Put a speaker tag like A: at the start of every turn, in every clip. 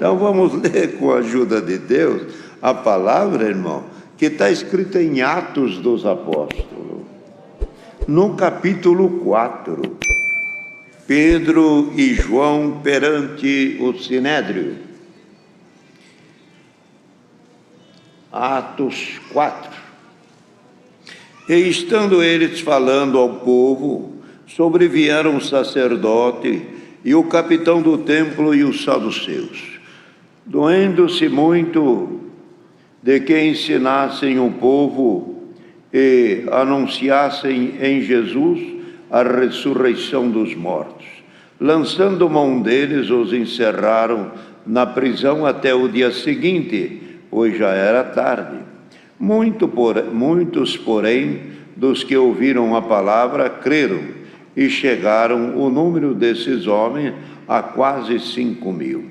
A: Então vamos ler com a ajuda de Deus a palavra, irmão, que está escrita em Atos dos Apóstolos, no capítulo 4. Pedro e João perante o Sinédrio. Atos 4. E estando eles falando ao povo, sobrevieram o sacerdote e o capitão do templo e os saduceus, doendo-se muito de que ensinassem o povo e anunciassem em Jesus a ressurreição dos mortos. Lançando mão deles, os encerraram na prisão até o dia seguinte, pois já era tarde. Muitos, porém, dos que ouviram a palavra, creram, e chegaram o número desses homens a quase 5.000.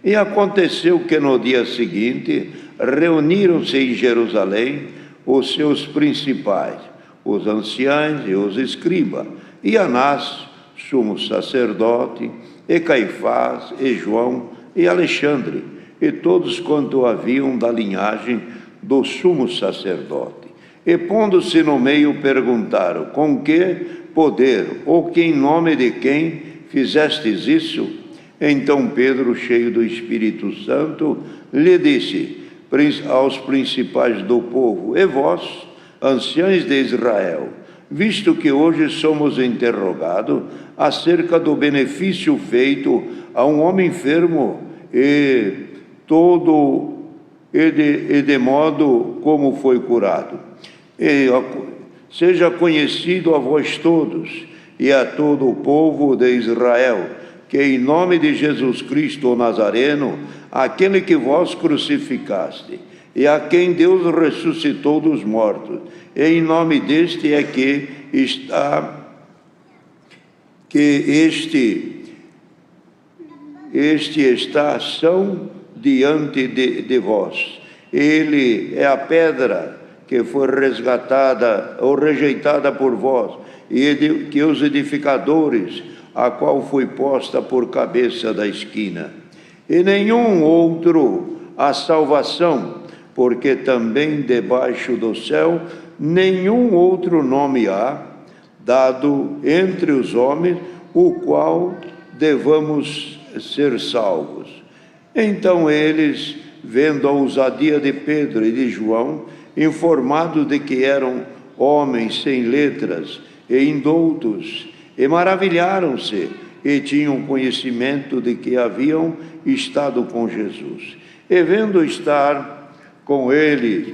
A: E aconteceu que no dia seguinte reuniram-se em Jerusalém os seus principais, os anciãos e os escribas, e Anás, sumo sacerdote, e Caifás, e João, e Alexandre, e todos quanto haviam da linhagem do sumo sacerdote. E pondo-se no meio, perguntaram: com que poder, ou que em nome de quem fizestes isso? Então Pedro, cheio do Espírito Santo, lhe disse aos principais do povo: e vós, anciãos de Israel, visto que hoje somos interrogados acerca do benefício feito a um homem enfermo, e de modo como foi curado, seja conhecido a vós todos e a todo o povo de Israel, que em nome de Jesus Cristo o Nazareno, aquele que vós crucificaste, e a quem Deus ressuscitou dos mortos, e em nome deste é que este está ação diante de vós. Ele é a pedra que foi resgatada ou rejeitada por vós, e que os edificadores, a qual foi posta por cabeça da esquina. E nenhum outro a salvação, porque também debaixo do céu nenhum outro nome há dado entre os homens, o qual devamos ser salvos. Então eles, vendo a ousadia de Pedro e de João, informados de que eram homens sem letras e indoutos, e maravilharam-se, e tinham conhecimento de que haviam estado com Jesus. E vendo estar com eles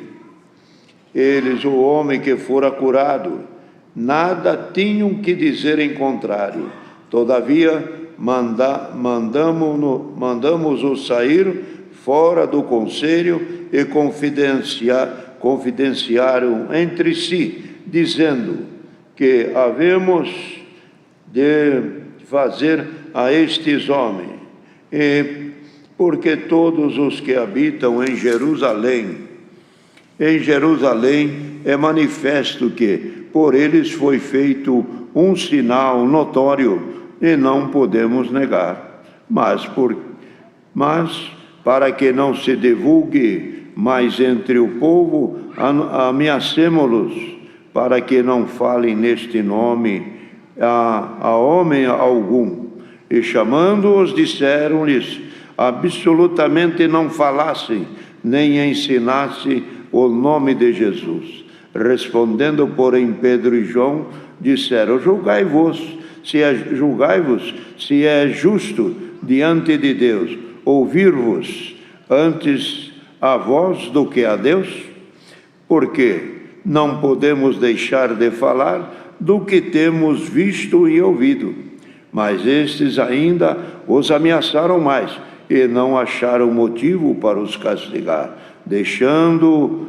A: o homem que fora curado, nada tinham que dizer em contrário. Todavia, mandamos-o sair fora do conselho e confidenciaram entre si, dizendo: que havemos de fazer a estes homens, e porque todos os que habitam em Jerusalém é manifesto que por eles foi feito um sinal notório, e não podemos negar, mas para que não se divulgue mais entre o povo, ameacemo-los, para que não falem neste nome a homem algum. E chamando-os, disseram-lhes absolutamente não falassem, nem ensinassem o nome de Jesus. Respondendo, porém, Pedro e João disseram: julgai-vos se é justo diante de Deus ouvir-vos antes a vós do que a Deus, porque não podemos deixar de falar do que temos visto e ouvido. Mas estes ainda os ameaçaram mais, e não acharam motivo para os castigar, deixaram-nos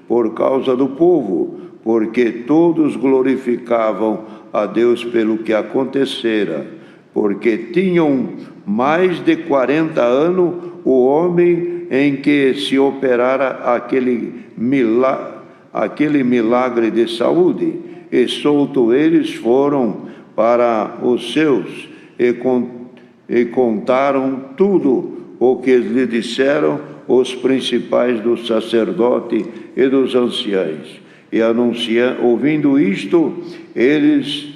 A: por causa do povo, porque todos glorificavam a Deus pelo que acontecera, porque tinham mais de 40 anos o homem em que se operara aquele milagre de saúde, e solto eles foram para os seus, e contaram tudo o que lhe disseram os principais dos sacerdotes e dos anciãos. E ouvindo isto, eles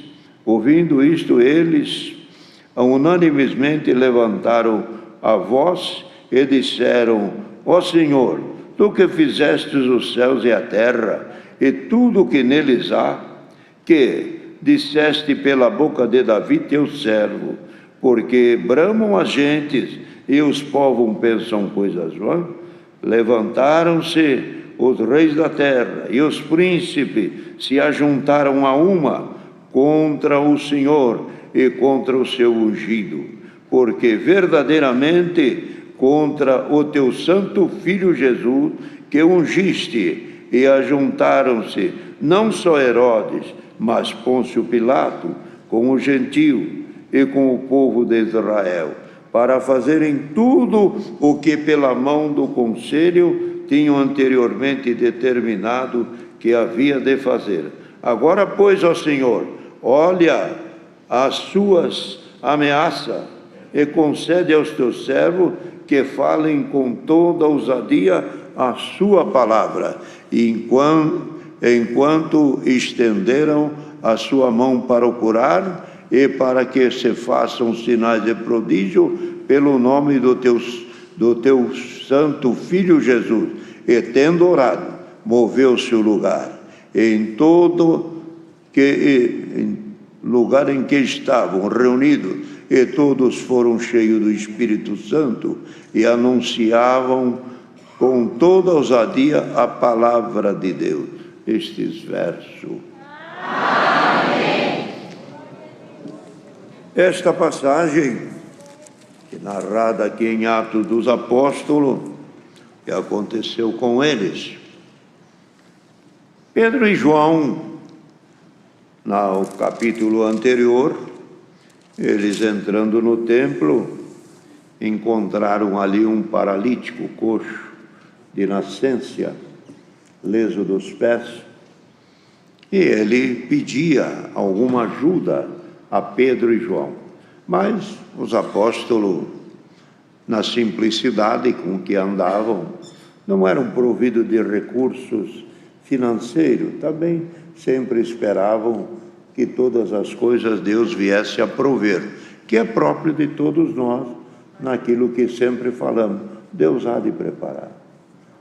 A: unanimemente levantaram a voz e disseram: Ó Senhor, tu que fizestes os céus e a terra, e tudo o que neles há, que disseste pela boca de Davi teu servo, porque bramam as gentes e os povos pensam coisas vãs. Levantaram-se os reis da terra e os príncipes se ajuntaram a uma contra o Senhor e contra o seu ungido, porque verdadeiramente contra o teu santo Filho Jesus, que ungiste, e ajuntaram-se não só Herodes, mas Pôncio Pilato, com o gentio e com o povo de Israel, para fazerem tudo o que pela mão do conselho tinham anteriormente determinado que havia de fazer. Agora, pois, ó Senhor, olha as suas ameaças e concede aos teus servos que falem com toda ousadia a sua palavra, enquanto estenderam a sua mão para o curar, e para que se façam sinais de prodígio pelo nome do teu santo Filho Jesus. E tendo orado, moveu-se o lugar. Em lugar em que estavam reunidos, e todos foram cheios do Espírito Santo e anunciavam com toda ousadia a palavra de Deus. Estes versos. Amém. Esta passagem, narrada aqui em Atos dos Apóstolos, que aconteceu com eles. Pedro e João, no capítulo anterior, eles entrando no templo, encontraram ali um paralítico coxo de nascença, leso dos pés, e ele pedia alguma ajuda a Pedro e João. Mas os apóstolos, na simplicidade com que andavam, não eram providos de recursos financeiros, também sempre esperavam que todas as coisas Deus viesse a prover, que é próprio de todos nós, naquilo que sempre falamos: Deus há de preparar,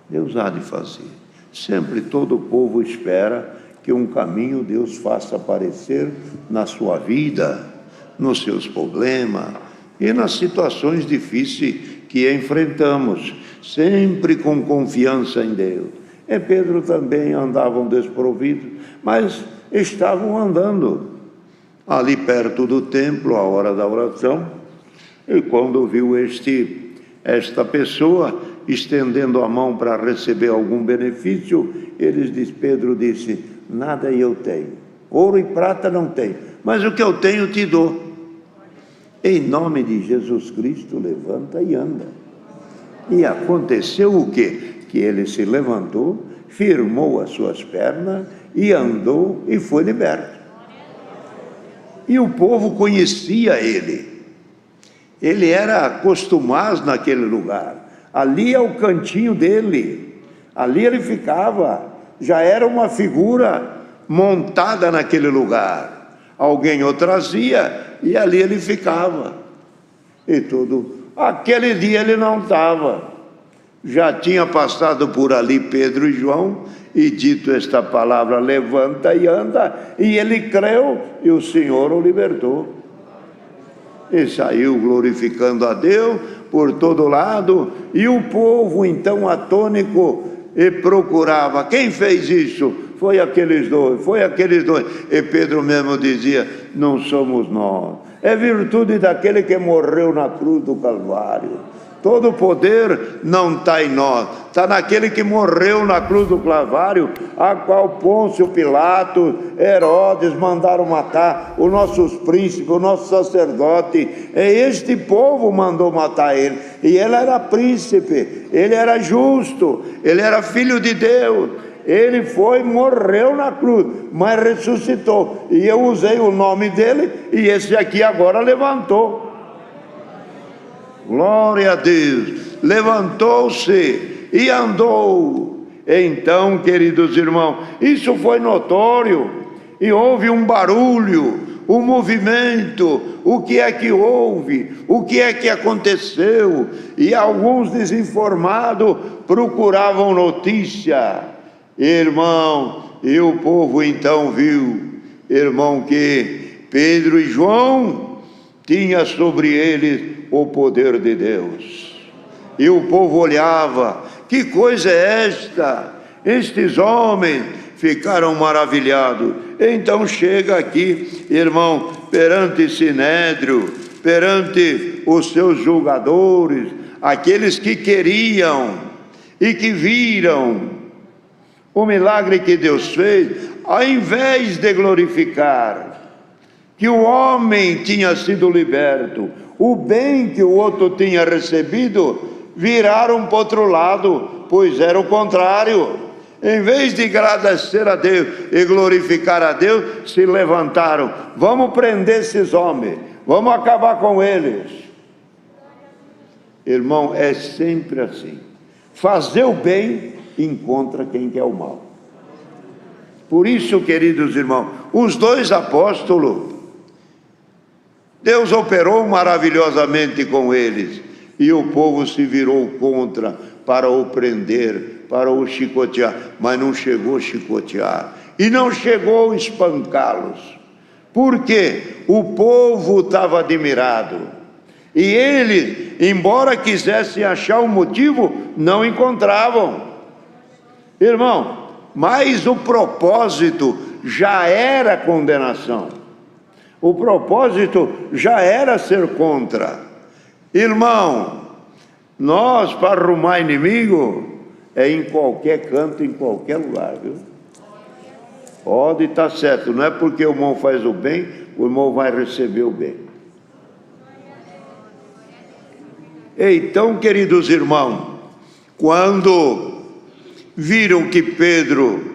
A: Deus há de fazer. Sempre todo o povo espera que um caminho Deus faça aparecer na sua vida, nos seus problemas e nas situações difíceis que enfrentamos, sempre com confiança em Deus. E Pedro também andavam desprovidos, mas estavam andando ali perto do templo, à hora da oração, e quando viu esta pessoa estendendo a mão para receber algum benefício, Pedro disse: nada eu tenho, ouro e prata não tenho, mas o que eu tenho te dou. Em nome de Jesus Cristo, levanta e anda. E aconteceu o quê? Que ele se levantou, firmou as suas pernas e andou e foi liberto. E o povo conhecia ele. Ele era acostumado naquele lugar. Ali é o cantinho dele. Ali ele ficava. Já era uma figura montada naquele lugar. Alguém o trazia e ali ele ficava. E tudo. Aquele dia ele não estava. Já tinha passado por ali Pedro e João e dito esta palavra: levanta e anda. E ele creu e o Senhor o libertou. E saiu glorificando a Deus por todo lado. E o povo então atônico e procurava: quem fez isso? Foi aqueles dois. E Pedro mesmo dizia: não somos nós, é virtude daquele que morreu na cruz do Calvário. Todo o poder não está em nós, está naquele que morreu na cruz do Calvário, a qual Pôncio Pilato, Herodes mandaram matar, os nossos príncipes, o nosso sacerdote. Este povo mandou matar ele. E ele era príncipe, ele era justo, ele era filho de Deus. Ele morreu na cruz, mas ressuscitou. E eu usei o nome dele, e esse aqui agora levantou. Glória a Deus. Levantou-se e andou. Então, queridos irmãos, isso foi notório. E houve um barulho, um movimento. O que é que houve? O que é que aconteceu? E alguns desinformados procuravam notícia. Irmão, e o povo então viu, irmão, que Pedro e João tinha sobre eles o poder de Deus. E o povo olhava: que coisa é esta? Estes homens ficaram maravilhados. Então chega aqui, irmão, perante Sinédrio, perante os seus julgadores, aqueles que queriam e que viram o milagre que Deus fez, ao invés de glorificar que o homem tinha sido liberto, o bem que o outro tinha recebido, viraram para o outro lado, pois era o contrário. Em vez de agradecer a Deus e glorificar a Deus, se levantaram: vamos prender esses homens, vamos acabar com eles. Irmão, é sempre assim. Fazer o bem encontra quem quer o mal. Por isso, queridos irmãos, os dois apóstolos, Deus operou maravilhosamente com eles, e o povo se virou contra para o prender, para o chicotear, mas não chegou a chicotear e não chegou a espancá-los, porque o povo estava admirado, e eles, embora quisessem achar um motivo, não encontravam. Irmão, mas o propósito já era condenação, o propósito já era ser contra. Irmão, nós, para arrumar inimigo, é em qualquer canto, em qualquer lugar, viu? Pode estar certo, não é porque o irmão faz o bem, o irmão vai receber o bem. Então, queridos irmãos, quando viram que Pedro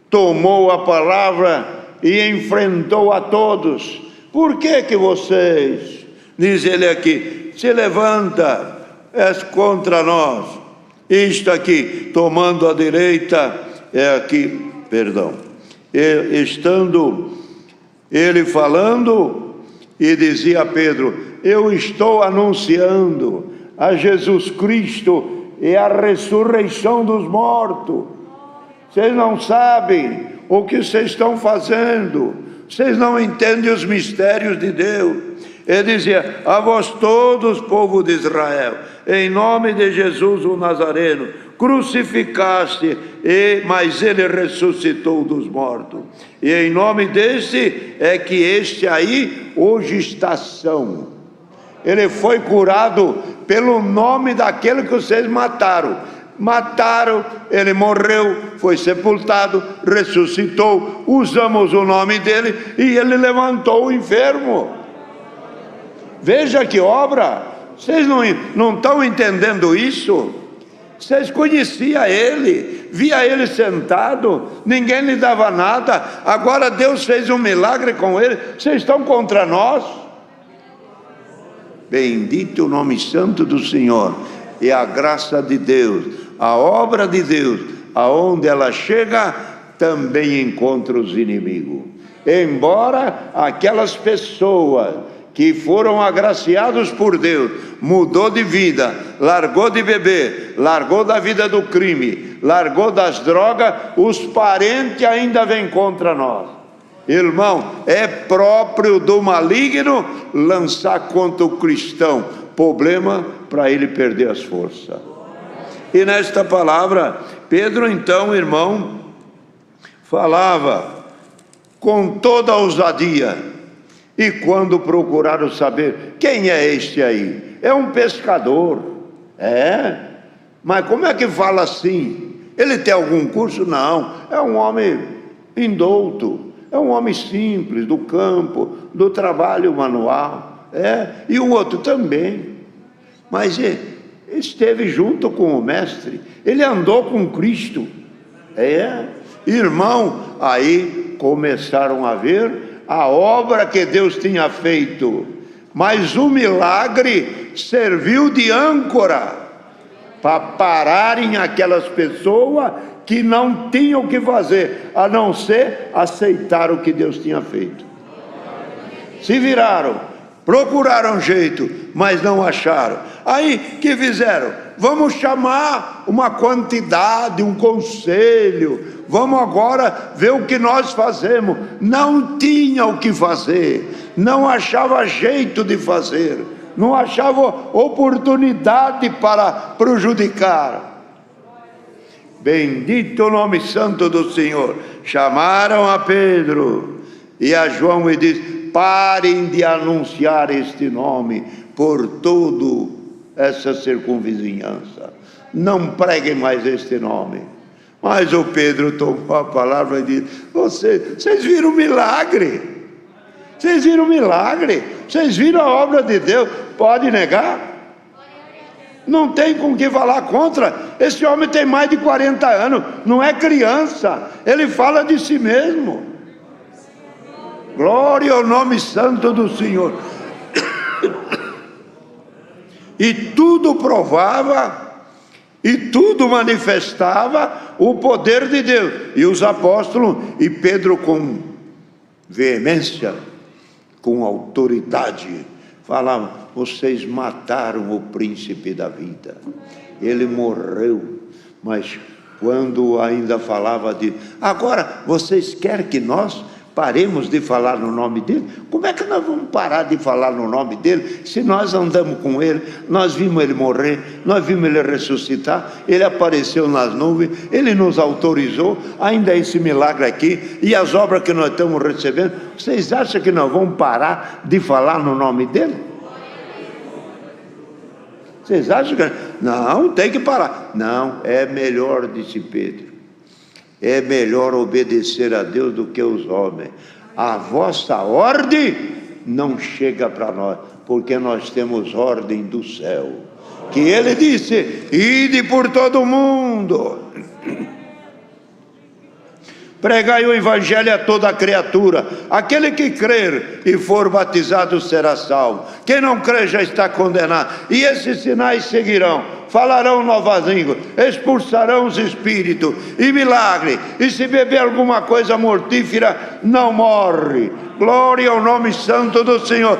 A: tomou a palavra e enfrentou a todos: por que vocês, diz ele aqui, se levanta, és contra nós? Isto aqui, tomando a direita, é aqui, perdão, estando ele falando, e dizia a Pedro: eu estou anunciando a Jesus Cristo e a ressurreição dos mortos. Vocês não sabem o que vocês estão fazendo, vocês não entendem os mistérios de Deus. Ele dizia: a vós todos, povo de Israel, em nome de Jesus o Nazareno, crucificaste, mas ele ressuscitou dos mortos. E em nome desse é que este aí hoje está são. Ele foi curado pelo nome daquele que vocês mataram. Mataram, ele morreu, foi sepultado, ressuscitou, usamos o nome dele e ele levantou o enfermo. Veja que obra! Vocês não estão entendendo isso? Vocês conheciam ele, via ele sentado, ninguém lhe dava nada, agora Deus fez um milagre com ele, vocês estão contra nós? Bendito o nome santo do Senhor. E a graça de Deus, a obra de Deus, aonde ela chega, também encontra os inimigos. Embora aquelas pessoas que foram agraciados por Deus, mudou de vida, largou de beber, largou da vida do crime, largou das drogas, os parentes ainda vêm contra nós. Irmão, é próprio do maligno lançar contra o cristão problema para ele perder as forças. E nesta palavra, Pedro então, irmão, falava com toda a ousadia. E quando procuraram saber quem é este aí, é um pescador. Mas como é que fala assim? Ele tem algum curso? Não, é um homem indouto. É um homem simples, do campo, do trabalho manual. E o outro também. Mas ele esteve junto com o mestre. Ele andou com Cristo. Irmão, aí começaram a ver a obra que Deus tinha feito. Mas o milagre serviu de âncora para pararem aquelas pessoas que não tinham o que fazer, a não ser aceitar o que Deus tinha feito. Se viraram, procuraram jeito, mas não acharam. Aí, que fizeram? Vamos chamar uma quantidade, um conselho, vamos agora ver o que nós fazemos. Não tinha o que fazer, não achava jeito de fazer, não achava oportunidade para prejudicar. Bendito o nome santo do Senhor. Chamaram a Pedro e a João e disse: parem de anunciar este nome por toda essa circunvizinhança, não preguem mais este nome. Mas o Pedro tomou a palavra e disse: vocês viram o milagre, vocês viram o milagre, vocês viram a obra de Deus, pode negar? Não tem com o que falar contra. Esse homem tem mais de 40 anos, não é criança, ele fala de si mesmo. Glória ao nome santo do Senhor. E tudo provava, e tudo manifestava o poder de Deus. E os apóstolos, e Pedro com veemência, com autoridade, falavam: vocês mataram o príncipe da vida, ele morreu. Mas quando ainda falava de... agora, vocês querem que nós paremos de falar no nome dele? Como é que nós vamos parar de falar no nome dele, se nós andamos com ele, nós vimos ele morrer, nós vimos ele ressuscitar, ele apareceu nas nuvens, ele nos autorizou, ainda esse milagre aqui, e as obras que nós estamos recebendo, vocês acham que nós vamos parar de falar no nome dele? Vocês acham que... não, tem que parar. Não, é melhor, disse Pedro, é melhor obedecer a Deus do que os homens. A vossa ordem não chega para nós, porque nós temos ordem do céu, que ele disse: ide por todo o mundo, pregai o evangelho a toda criatura, aquele que crer e for batizado será salvo, quem não crer já está condenado. E esses sinais seguirão: falarão novas línguas, expulsarão os espíritos, e milagre, e se beber alguma coisa mortífera, não morre. Glória ao nome santo do Senhor.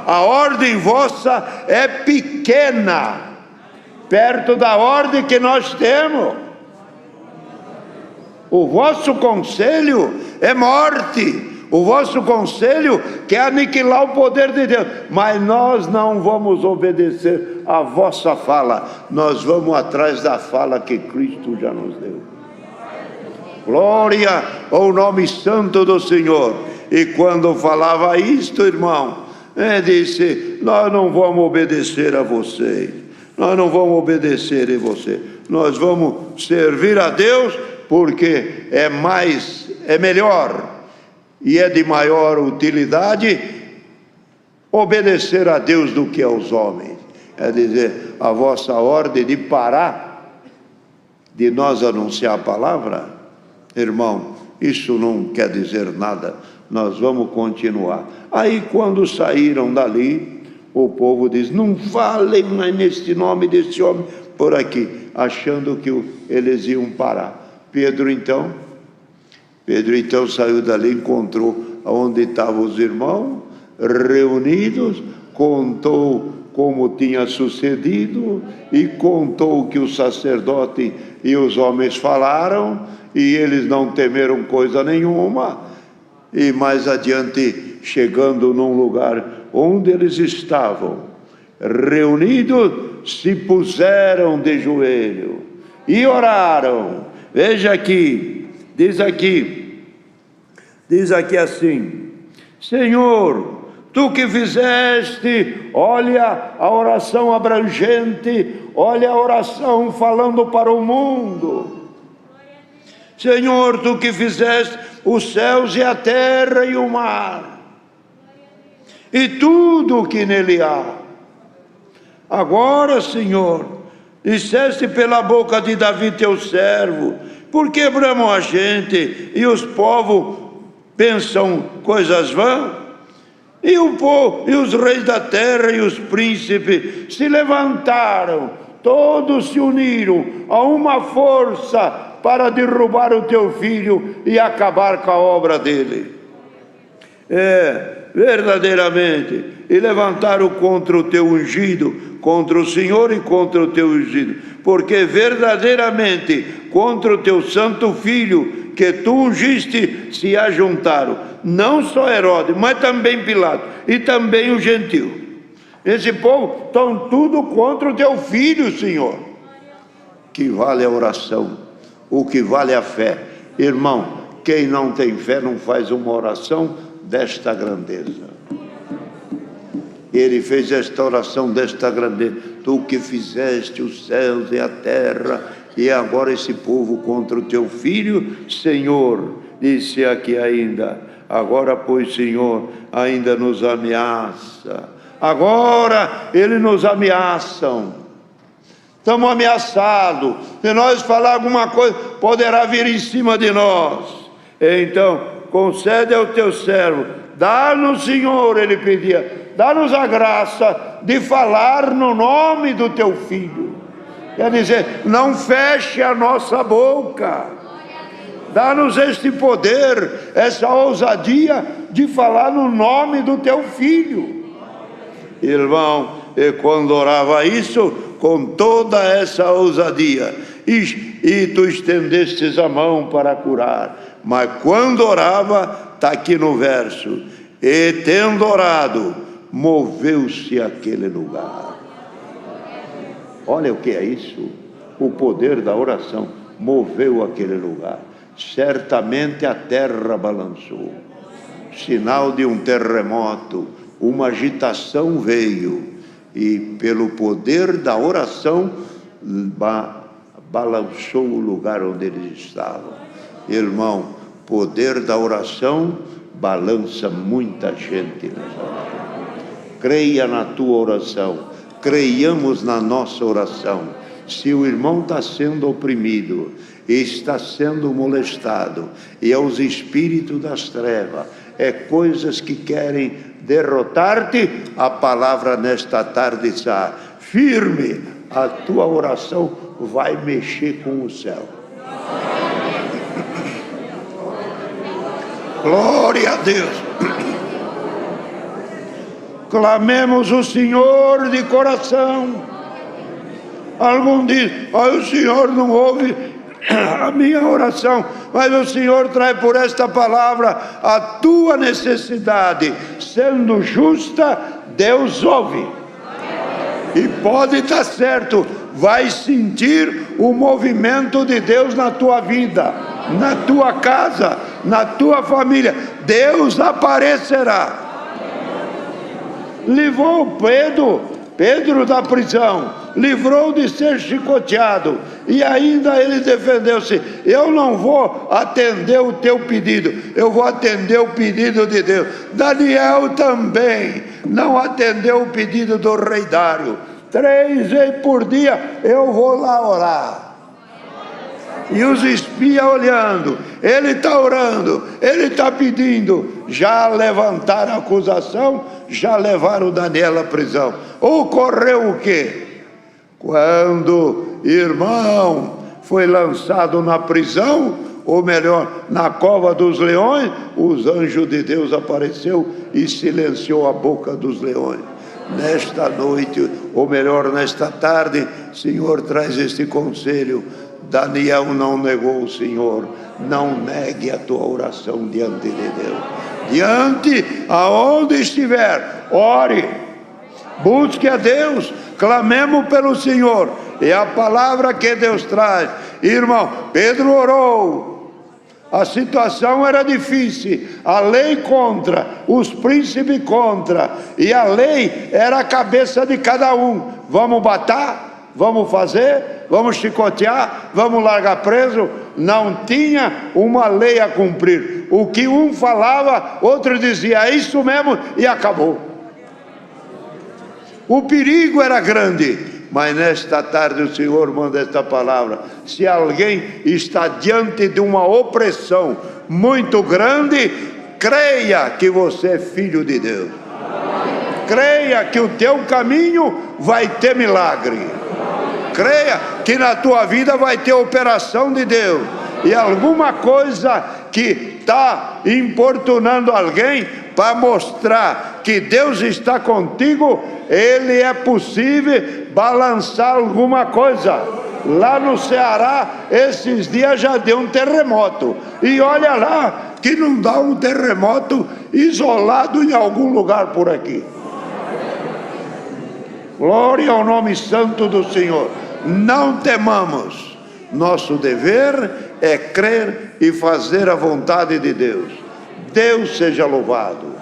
A: A ordem vossa é pequena, perto da ordem que nós temos. O vosso conselho é morte, o vosso conselho quer aniquilar o poder de Deus, mas nós não vamos obedecer a vossa fala, nós vamos atrás da fala que Cristo já nos deu. Glória ao nome santo do Senhor. E quando falava isto, irmão, disse: nós não vamos obedecer a vocês, nós não vamos obedecer a você, nós vamos servir a Deus, porque é melhor e é de maior utilidade obedecer a Deus do que aos homens. É dizer, a vossa ordem de parar de nós anunciar a palavra, irmão, isso não quer dizer nada, nós vamos continuar. Aí quando saíram dali, o povo diz: não falem mais neste nome desse homem por aqui, achando que eles iam parar. Pedro então saiu dali, encontrou onde estavam os irmãos reunidos, contou como tinha sucedido e contou o que o sacerdote e os homens falaram, e eles não temeram coisa nenhuma. E mais adiante, chegando num lugar onde eles estavam reunidos, se puseram de joelho e oraram. Veja aqui, diz aqui assim: Senhor, tu que fizeste, olha a oração abrangente, olha a oração falando para o mundo. Senhor, tu que fizeste os céus e a terra e o mar, e tudo o que nele há. Agora, Senhor, disseste pela boca de Davi teu servo: por que bramam a gente e os povos pensam coisas vãs? E o povo, e os reis da terra e os príncipes se levantaram, todos se uniram a uma força para derrubar o teu filho e acabar com a obra dele. Verdadeiramente, e levantaram contra o teu ungido, contra o Senhor e contra o teu ungido, porque verdadeiramente contra o teu santo filho que tu ungiste se ajuntaram, não só Herodes, mas também Pilato e também o gentil. Esse povo estão tudo contra o teu filho, Senhor. Que vale a oração, o que vale a fé. Irmão, quem não tem fé não faz uma oração desta grandeza. Ele fez esta oração desta grandeza: tu que fizeste os céus e a terra, e agora esse povo contra o teu filho, Senhor. Disse aqui ainda: agora, pois, Senhor, ainda nos ameaça. Agora eles nos ameaçam. Estamos ameaçados. Se nós falar alguma coisa, poderá vir em cima de nós. Então, concede ao teu servo, dá-nos, Senhor, ele pedia, dá-nos a graça de falar no nome do teu filho. Quer dizer, não feche a nossa boca. Dá-nos este poder, essa ousadia de falar no nome do teu filho. Irmão, e quando orava isso, com toda essa ousadia, e tu estendestes a mão para curar, mas quando orava, está aqui no verso, e tendo orado, moveu-se aquele lugar. Olha o que é isso, o poder da oração, moveu aquele lugar. Certamente a terra balançou, sinal de um terremoto, uma agitação veio, e pelo poder da oração balançou o lugar onde eles estavam. Irmão, poder da oração balança muita gente nessa hora. Creia na tua oração, creiamos na nossa oração. Se o irmão está sendo oprimido, está sendo molestado, e é os espíritos das trevas, é coisas que querem derrotar-te, a palavra nesta tarde está firme, a tua oração vai mexer com o céu. Glória a Deus. Clamemos o Senhor de coração. Algum diz: o Senhor não ouve a minha oração, mas o Senhor traz por esta palavra a tua necessidade. Sendo justa, Deus ouve. E pode estar certo, vai sentir o movimento de Deus na tua vida, na tua casa, na tua família. Deus aparecerá. Livrou Pedro da prisão, livrou de ser chicoteado, e ainda ele defendeu-se: eu não vou atender o teu pedido, eu vou atender o pedido de Deus. Daniel também não atendeu o pedido do rei Dário. 3 vezes por dia eu vou lá orar. E os espias olhando, ele está orando, ele está pedindo. Já levantaram a acusação, já levaram Daniel à prisão. Ocorreu o quê? Quando irmão foi lançado na prisão, ou melhor, na cova dos leões, os anjos de Deus apareceu e silenciou a boca dos leões. Nesta noite, ou melhor, nesta tarde, Senhor, traz este conselho. Daniel não negou o Senhor. Não negue a tua oração diante de Deus. Diante aonde estiver, ore, busque a Deus, clamemos pelo Senhor. É a palavra que Deus traz. Irmão, Pedro orou. A situação era difícil, a lei contra, os príncipes contra, e a lei era a cabeça de cada um. Vamos matar? Vamos fazer? Vamos chicotear? Vamos largar preso? Não tinha uma lei a cumprir. O que um falava, outro dizia: é isso mesmo, e acabou. O perigo era grande, mas nesta tarde o Senhor manda esta palavra: se alguém está diante de uma opressão muito grande, creia que você é filho de Deus. Creia que o teu caminho vai ter milagre. Creia que na tua vida vai ter operação de Deus. E alguma coisa que está importunando alguém, para mostrar que Deus está contigo, ele é possível balançar alguma coisa. Lá no Ceará, esses dias já deu um terremoto. E olha lá, que não dá um terremoto isolado em algum lugar por aqui. Glória ao nome santo do Senhor. Não temamos. Nosso dever é crer e fazer a vontade de Deus. Deus seja louvado.